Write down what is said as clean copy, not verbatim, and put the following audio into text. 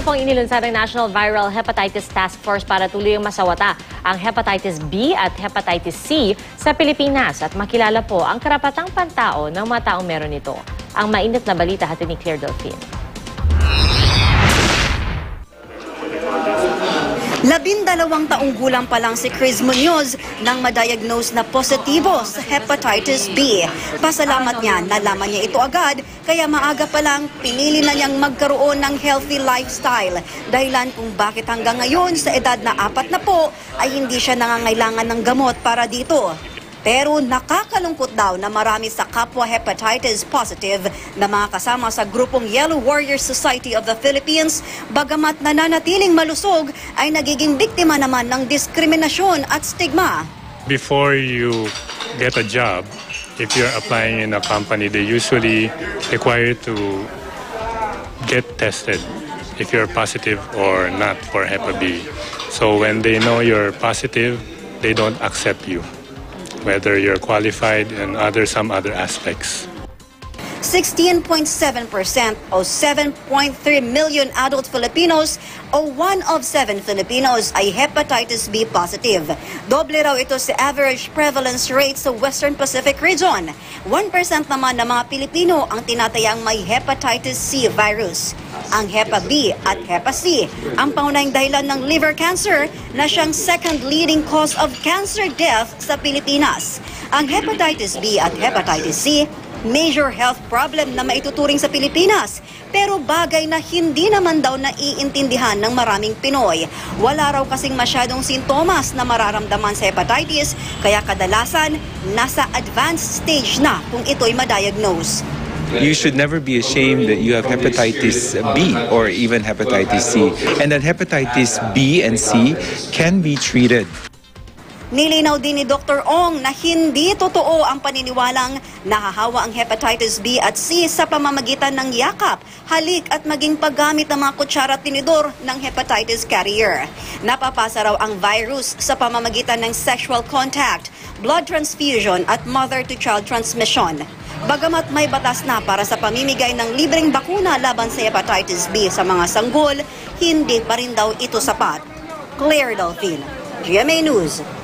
na pong inilunsad ng National Viral Hepatitis Task Force para tuluyang masawata ang Hepatitis B at Hepatitis C sa Pilipinas at makilala po ang karapatang pantao ng mga taong meron nito. Ang mainit na balita hatid ni Claire Delfin. 12 taong gulang pa lang si Chris Munoz nang ma-diagnose na positibo sa Hepatitis B. Pasalamat niya, nalaman niya ito agad, kaya maaga pa lang pinili na niyang magkaroon ng healthy lifestyle. Dahilan kung bakit hanggang ngayon sa edad na 4 na po ay hindi siya nangangailangan ng gamot para dito. Pero nakakalungkot daw na marami sa kapwa hepatitis positive na mga kasama sa grupong Yellow Warrior Society of the Philippines, bagamat nananatiling malusog, ay nagiging biktima naman ng diskriminasyon at stigma. Before you get a job, if you're applying in a company, they usually require to get tested if you're positive or not for Hep B. So when they know you're positive, they don't accept you, whether you're qualified and some other aspects. 16.7% o 7.3 million adult Filipinos o 1 of 7 Filipinos ay Hepatitis B positive. Doble raw ito sa average prevalence rate sa Western Pacific region. 1% naman ng mga Pilipino ang tinatayang may Hepatitis C virus. Ang Hepa B at Hepa C ang pangunahing dahilan ng liver cancer na siyang second leading cause of cancer death sa Pilipinas. Ang Hepatitis B at Hepatitis C, major health problem na maituturing sa Pilipinas, pero bagay na hindi naman daw naiintindihan ng maraming Pinoy. Wala raw kasing masyadong sintomas na mararamdaman sa hepatitis, kaya kadalasan nasa advanced stage na kung ito'y ma-diagnose. You should never be ashamed that you have hepatitis B or even hepatitis C, and that hepatitis B and C can be treated. Nilinaw din ni Dr. Ong na hindi totoo ang paniniwalang nahahawa ang Hepatitis B at C sa pamamagitan ng yakap, halik at maging paggamit ng mga kutsara at tinidor ng hepatitis carrier. Napapasa raw ang virus sa pamamagitan ng sexual contact, blood transfusion at mother-to-child transmission. Bagamat may batas na para sa pamimigay ng libreng bakuna laban sa Hepatitis B sa mga sanggol, hindi pa rin daw ito sapat. Claire Delfin, GMA News.